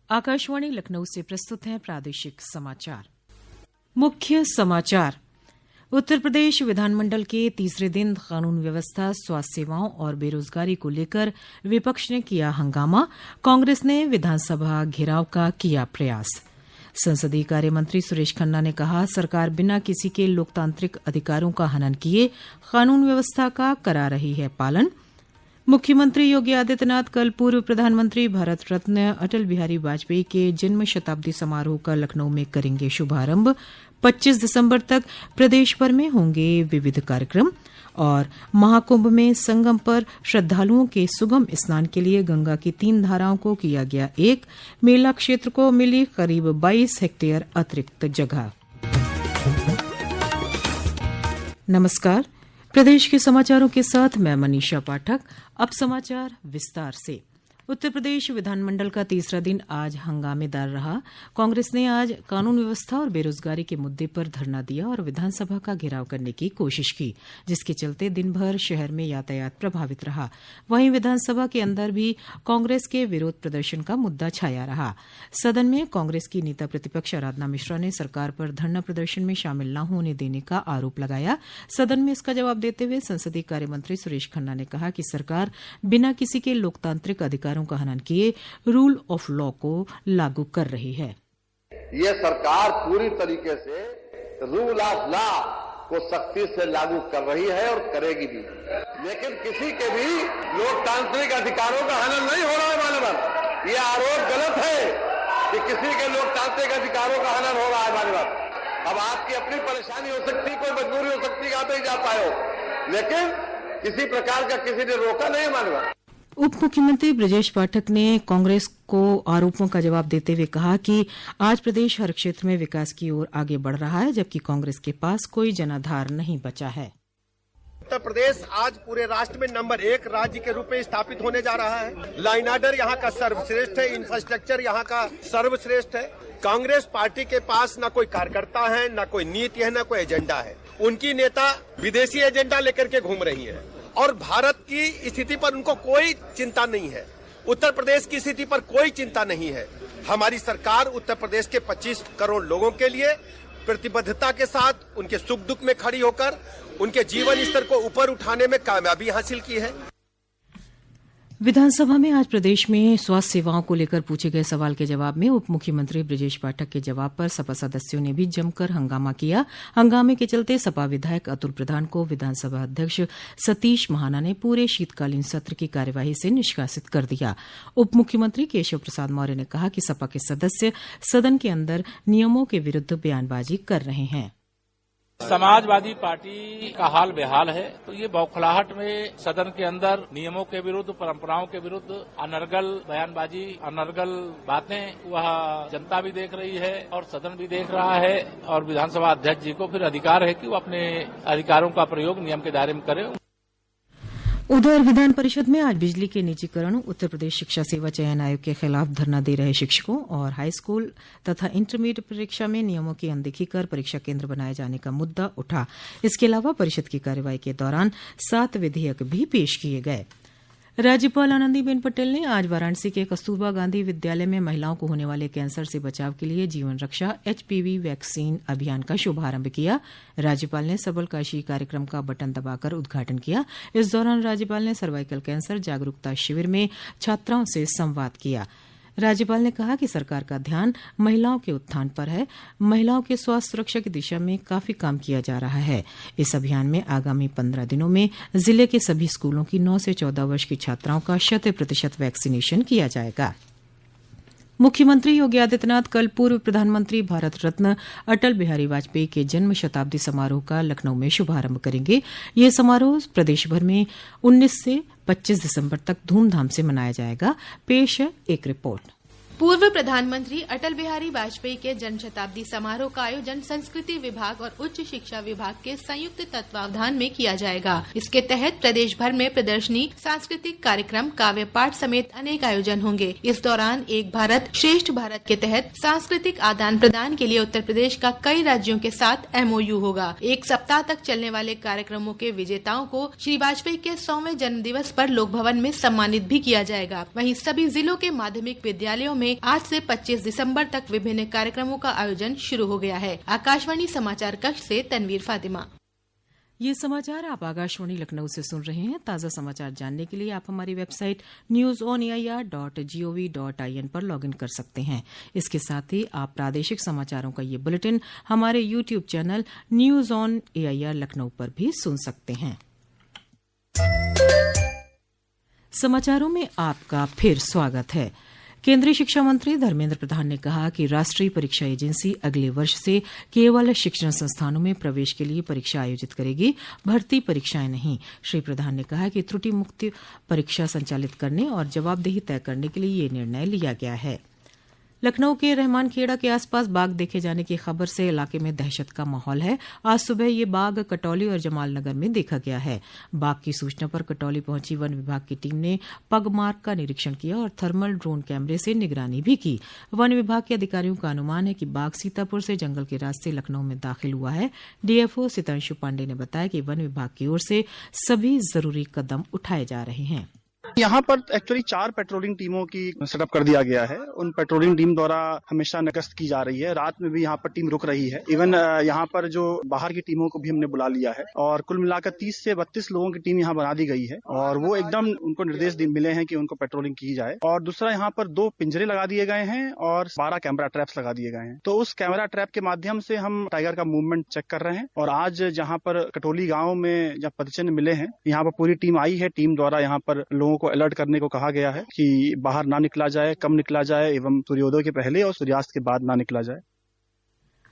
आकाशवाणी लखनऊ से प्रस्तुत हैं प्रादेशिक समाचार। मुख्य समाचार। उत्तर प्रदेश विधानमंडल के तीसरे दिन कानून व्यवस्था, स्वास्थ्य सेवाओं और बेरोजगारी को लेकर विपक्ष ने किया हंगामा। कांग्रेस ने विधानसभा घेराव का किया प्रयास। संसदीय कार्य मंत्री सुरेश खन्ना ने कहा, सरकार बिना किसी के लोकतांत्रिक अधिकारों का हनन किए कानून व्यवस्था का करा रही है पालन। मुख्यमंत्री योगी आदित्यनाथ कल पूर्व प्रधानमंत्री भारत रत्न अटल बिहारी वाजपेयी के जन्म शताब्दी समारोह का लखनऊ में करेंगे शुभारंभ। 25 दिसंबर तक प्रदेश भर में होंगे विविध कार्यक्रम। और महाकुंभ में संगम पर श्रद्धालुओं के सुगम स्नान के लिए गंगा की 3 धाराओं को किया गया एक। मेला क्षेत्र को मिली करीब 22 हेक्टेयर अतिरिक्त जगह। नमस्कार, प्रदेश के समाचारों के साथ मैं मनीषा पाठक। अब समाचार विस्तार से। उत्तर प्रदेश विधानमंडल का तीसरा दिन आज हंगामेदार रहा। कांग्रेस ने आज कानून व्यवस्था और बेरोजगारी के मुद्दे पर धरना दिया और विधानसभा का घेराव करने की कोशिश की, जिसके चलते दिन भर शहर में यातायात प्रभावित रहा। वहीं विधानसभा के अंदर भी कांग्रेस के विरोध प्रदर्शन का मुद्दा छाया रहा। सदन में कांग्रेस की नेता प्रतिपक्ष आराधना मिश्रा ने सरकार पर धरना प्रदर्शन में शामिल न होने देने का आरोप लगाया। सदन में इसका जवाब देते हुए संसदीय कार्य मंत्री सुरेश खन्ना ने कहा कि सरकार बिना किसी के लोकतांत्रिक अधिकार का हनन किए रूल ऑफ लॉ को लागू कर रही है। ये सरकार पूरी तरीके से रूल ऑफ लॉ को सख्ती से लागू कर रही है और करेगी भी, लेकिन किसी के भी लोकतांत्रिक अधिकारों का हनन नहीं हो रहा है। मानव, ये आरोप गलत है कि किसी के लोकतांत्रिक अधिकारों का हनन हो रहा है। मानव, अब आपकी अपनी परेशानी हो सकती है, कोई मजबूरी हो सकती है, आप नहीं जा पाए हो, लेकिन किसी प्रकार का किसी ने रोका नहीं। मानव, उप मुख्यमंत्री ब्रजेश पाठक ने कांग्रेस को आरोपों का जवाब देते हुए कहा कि आज प्रदेश हर क्षेत्र में विकास की ओर आगे बढ़ रहा है, जबकि कांग्रेस के पास कोई जनाधार नहीं बचा है। उत्तर प्रदेश आज पूरे राष्ट्र में नंबर 1 राज्य के रूप में स्थापित होने जा रहा है। लाइन ऑर्डर यहाँ का सर्वश्रेष्ठ है, इंफ्रास्ट्रक्चर यहाँ का सर्वश्रेष्ठ है। कांग्रेस पार्टी के पास न कोई कार्यकर्ता है, न कोई नीति है, न कोई एजेंडा है। उनकी नेता विदेशी एजेंडा लेकर के घूम रही है और भारत की स्थिति पर उनको कोई चिंता नहीं है। उत्तर प्रदेश की स्थिति पर कोई चिंता नहीं है। हमारी सरकार उत्तर प्रदेश के 25 करोड़ लोगों के लिए प्रतिबद्धता के साथ उनके सुख दुख में खड़ी होकर उनके जीवन स्तर को ऊपर उठाने में कामयाबी हासिल की है। विधानसभा में आज प्रदेश में स्वास्थ्य सेवाओं को लेकर पूछे गए सवाल के जवाब में उप मुख्यमंत्री ब्रजेश पाठक के जवाब पर सपा सदस्यों ने भी जमकर हंगामा किया। हंगामे के चलते सपा विधायक अतुल प्रधान को विधानसभा अध्यक्ष सतीश महाना ने पूरे शीतकालीन सत्र की कार्यवाही से निष्कासित कर दिया। उप मुख्यमंत्री केशव प्रसाद मौर्य ने कहा कि सपा के सदस्य सदन के अंदर नियमों के विरुद्ध बयानबाजी कर रहे हैं। समाजवादी पार्टी का हाल बेहाल है, तो ये बौखलाहट में सदन के अंदर नियमों के विरुद्ध, परंपराओं के विरुद्ध अनर्गल बयानबाजी, अनर्गल बातें वह जनता भी देख रही है और सदन भी देख रहा है, और विधानसभा अध्यक्ष जी को फिर अधिकार है कि वो अपने अधिकारों का प्रयोग नियम के दायरे में करें। उधर विधान परिषद में आज बिजली के निजीकरण, उत्तर प्रदेश शिक्षा सेवा चयन आयोग के खिलाफ धरना दे रहे शिक्षकों और हाईस्कूल तथा इंटरमीडिएट परीक्षा में नियमों की अनदेखी कर परीक्षा केंद्र बनाए जाने का मुद्दा उठा। इसके अलावा परिषद की कार्यवाही के दौरान 7 विधेयक भी पेश किए गए। राज्यपाल आनंदीबेन पटेल ने आज वाराणसी के कस्तूरबा गांधी विद्यालय में महिलाओं को होने वाले कैंसर से बचाव के लिए जीवन रक्षा HPV वैक्सीन अभियान का शुभारंभ किया। राज्यपाल ने सबल काशी कार्यक्रम का बटन दबाकर उद्घाटन किया। इस दौरान राज्यपाल ने सर्वाइकल कैंसर जागरूकता शिविर में छात्राओं से संवाद किया। राज्यपाल ने कहा कि सरकार का ध्यान महिलाओं के उत्थान पर है। महिलाओं के स्वास्थ्य सुरक्षा की दिशा में काफी काम किया जा रहा है। इस अभियान में आगामी 15 दिनों में जिले के सभी स्कूलों की 9 से 14 वर्ष की छात्राओं का 100% वैक्सीनेशन किया जाएगा। मुख्यमंत्री योगी आदित्यनाथ कल पूर्व प्रधानमंत्री भारत रत्न अटल बिहारी वाजपेयी के जन्म शताब्दी समारोह का लखनऊ में शुभारंभ करेंगे। यह समारोह प्रदेश भर में 19 से 25 दिसंबर तक धूमधाम से मनाया जाएगा। पेश है एक रिपोर्ट। पूर्व प्रधानमंत्री अटल बिहारी वाजपेयी के जन्म शताब्दी समारोह का आयोजन संस्कृति विभाग और उच्च शिक्षा विभाग के संयुक्त तत्वावधान में किया जाएगा। इसके तहत प्रदेश भर में प्रदर्शनी, सांस्कृतिक कार्यक्रम, काव्य पाठ समेत अनेक आयोजन होंगे। इस दौरान एक भारत श्रेष्ठ भारत के तहत सांस्कृतिक आदान प्रदान के लिए उत्तर प्रदेश का कई राज्यों के साथ MOU होगा। एक सप्ताह तक चलने वाले कार्यक्रमों के विजेताओं को श्री वाजपेयी के 100वें जन्म दिवस पर लोक भवन में सम्मानित भी किया जाएगा। वहीं सभी जिलों के माध्यमिक विद्यालयों में में आज से 25 दिसंबर तक विभिन्न कार्यक्रमों का आयोजन शुरू हो गया है। आकाशवाणी समाचार कक्ष से तनवीर फातिमा। ये समाचार आप आकाशवाणी लखनऊ से सुन रहे हैं। ताज़ा समाचार जानने के लिए आप हमारी वेबसाइट newsonair.gov.in पर लॉगिन कर सकते हैं। इसके साथ ही आप प्रादेशिक समाचारों का ये बुलेटिन हमारे YouTube channel news on AIR Lucknow पर भी सुन सकते हैं। समाचारों में आपका फिर स्वागत है। केंद्रीय शिक्षा मंत्री धर्मेंद्र प्रधान ने कहा कि राष्ट्रीय परीक्षा एजेंसी अगले वर्ष से केवल शिक्षण संस्थानों में प्रवेश के लिए परीक्षा आयोजित करेगी, भर्ती परीक्षाएं नहीं। श्री प्रधान ने कहा कि त्रुटि मुक्त परीक्षा संचालित करने और जवाबदेही तय करने के लिए ये निर्णय लिया गया है। लखनऊ के रहमान खेड़ा के आसपास बाघ देखे जाने की खबर से इलाके में दहशत का माहौल है। आज सुबह ये बाघ कटौली और जमालनगर में देखा गया है। बाघ की सूचना पर कटौली पहुंची वन विभाग की टीम ने पगमार्ग का निरीक्षण किया और थर्मल ड्रोन कैमरे से निगरानी भी की। वन विभाग के अधिकारियों का अनुमान है कि बाघ सीतापुर से जंगल के रास्ते लखनऊ में दाखिल हुआ है। डीएफओ सितांशु पांडे ने बताया कि वन विभाग की ओर से सभी जरूरी कदम उठाए जा रहे हैं। यहाँ पर एक्चुअली 4 पेट्रोलिंग टीमों की सेटअप कर दिया गया है। उन पेट्रोलिंग टीम द्वारा हमेशा गश्त की जा रही है। रात में भी यहाँ पर टीम रुक रही है। इवन यहाँ पर जो बाहर की टीमों को भी हमने बुला लिया है और कुल मिलाकर 30 से 32 लोगों की टीम यहाँ बना दी गई है और वो एकदम उनको निर्देश मिले हैं कि उनको पेट्रोलिंग की जाए। और दूसरा यहाँ पर 2 पिंजरे लगा दिए गए हैं और 12 कैमरा ट्रैप्स लगा दिए गए हैं। तो उस कैमरा ट्रैप के माध्यम से हम टाइगर का मूवमेंट चेक कर रहे हैं। और आज जहाँ पर कटोली गाँव में जब पदचिन्ह मिले हैं, यहाँ पर पूरी टीम आई है। टीम द्वारा यहाँ पर लोगों को अलर्ट करने को कहा गया है कि बाहर ना निकला जाए, कम निकला जाए एवं सूर्योदय के पहले और सूर्यास्त के बाद ना निकला जाए।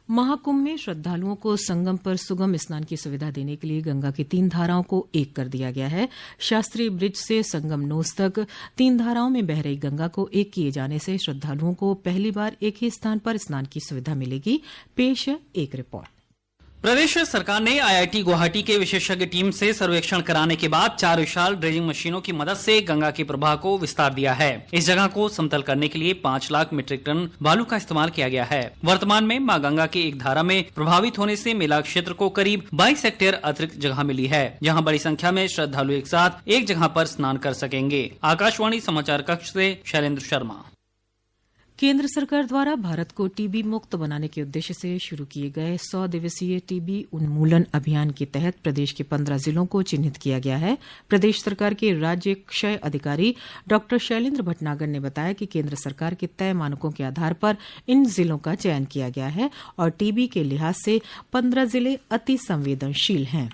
महाकुंभ में श्रद्धालुओं को संगम पर सुगम स्नान की सुविधा देने के लिए गंगा की 3 धाराओं को एक कर दिया गया है। शास्त्री ब्रिज से संगम नोस तक 3 धाराओं में बह रही गंगा को एक किए जाने से श्रद्धालुओं को पहली बार एक ही स्थान पर स्नान की सुविधा मिलेगी। पेश है एक रिपोर्ट। प्रदेश सरकार ने आईआईटी गुवाहाटी के विशेषज्ञ टीम से सर्वेक्षण कराने के बाद 4 विशाल ड्रेजिंग मशीनों की मदद से गंगा के प्रवाह को विस्तार दिया है। इस जगह को समतल करने के लिए 5 लाख मीट्रिक टन बालू का इस्तेमाल किया गया है। वर्तमान में मां गंगा के एक धारा में प्रभावित होने से मेला क्षेत्र को करीब 22 हेक्टेयर अतिरिक्त जगह मिली है, जहाँ बड़ी संख्या में श्रद्धालु एक साथ एक जगह पर स्नान कर सकेंगे। आकाशवाणी समाचार कक्ष से शैलेंद्र शर्मा। केंद्र सरकार द्वारा भारत को टीबी मुक्त बनाने के उद्देश्य से शुरू किए गए 100 दिवसीय टीबी उन्मूलन अभियान के तहत प्रदेश के 15 जिलों को चिन्हित किया गया है। प्रदेश सरकार के राज्य क्षय अधिकारी डॉक्टर शैलेंद्र भटनागर ने बताया कि केंद्र सरकार के तय मानकों के आधार पर इन जिलों का चयन किया गया है और टीबी के लिहाज से 15 जिले अति संवेदनशील हैं।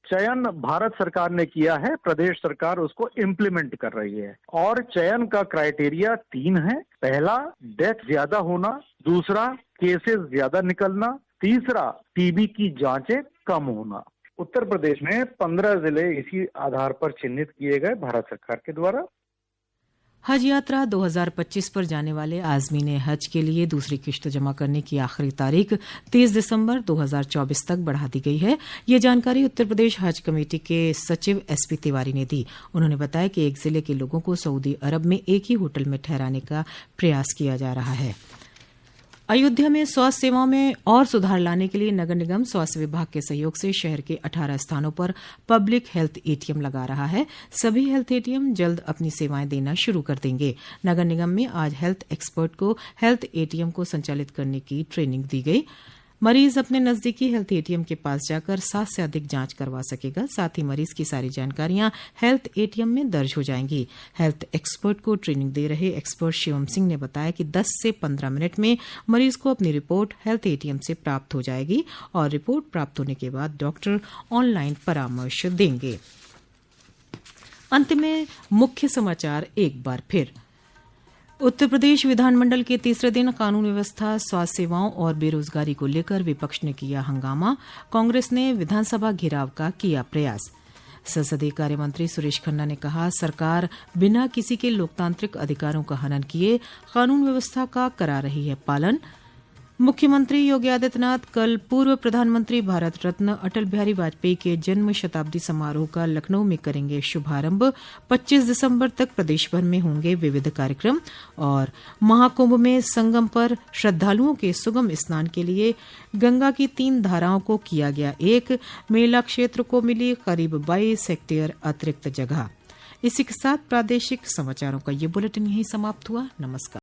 चयन भारत सरकार ने किया है, प्रदेश सरकार उसको इम्प्लीमेंट कर रही है और चयन का क्राइटेरिया 3 है। पहला, डेथ ज्यादा होना, दूसरा, केसेस ज्यादा निकलना, तीसरा, टीबी की जांचें कम होना। उत्तर प्रदेश में 15 जिले इसी आधार पर चिन्हित किए गए भारत सरकार के द्वारा। हज यात्रा 2025 पर जाने वाले आज़मीन हज के लिए दूसरी किश्त जमा करने की आखिरी तारीख 30 दिसंबर 2024 तक बढ़ा दी गई है। ये जानकारी उत्तर प्रदेश हज कमेटी के सचिव एसपी तिवारी ने दी। उन्होंने बताया कि एक जिले के लोगों को सऊदी अरब में एक ही होटल में ठहराने का प्रयास किया जा रहा है। अयोध्या में स्वास्थ्य सेवाओं में और सुधार लाने के लिए नगर निगम स्वास्थ्य विभाग के सहयोग से शहर के 18 स्थानों पर पब्लिक हेल्थ एटीएम लगा रहा है। सभी हेल्थ एटीएम जल्द अपनी सेवाएं देना शुरू कर देंगे। नगर निगम में आज हेल्थ एक्सपर्ट को हेल्थ एटीएम को संचालित करने की ट्रेनिंग दी गई। मरीज अपने नजदीकी हेल्थ एटीएम के पास जाकर 7 से अधिक जांच करवा सकेगा। साथ ही मरीज की सारी जानकारियां हेल्थ एटीएम में दर्ज हो जाएंगी। हेल्थ एक्सपर्ट को ट्रेनिंग दे रहे एक्सपर्ट शिवम सिंह ने बताया कि 10 से 15 मिनट में मरीज को अपनी रिपोर्ट हेल्थ एटीएम से प्राप्त हो जाएगी और रिपोर्ट प्राप्त होने के बाद डॉक्टर ऑनलाइन परामर्श देंगे। अंत में मुख्य समाचार एक बार फिर। उत्तर प्रदेश विधानमंडल के तीसरे दिन कानून व्यवस्था, स्वास्थ्य सेवाओं और बेरोजगारी को लेकर विपक्ष ने किया हंगामा। कांग्रेस ने विधानसभा घेराव का किया प्रयास। संसदीय कार्य मंत्री सुरेश खन्ना ने कहा, सरकार बिना किसी के लोकतांत्रिक अधिकारों का हनन किए कानून व्यवस्था का करा रही है पालन। मुख्यमंत्री योगी आदित्यनाथ कल पूर्व प्रधानमंत्री भारत रत्न अटल बिहारी वाजपेयी के जन्म शताब्दी समारोह का लखनऊ में करेंगे शुभारंभ। 25 दिसंबर तक प्रदेश भर में होंगे विविध कार्यक्रम। और महाकुंभ में संगम पर श्रद्धालुओं के सुगम स्नान के लिए गंगा की 3 धाराओं को किया गया एक। मेला क्षेत्र को मिली करीब 22 हेक्टेयर अतिरिक्त जगह। इसी के साथ प्रादेशिक समाचारों का ये बुलेटिन यहीं समाप्त हुआ। नमस्कार।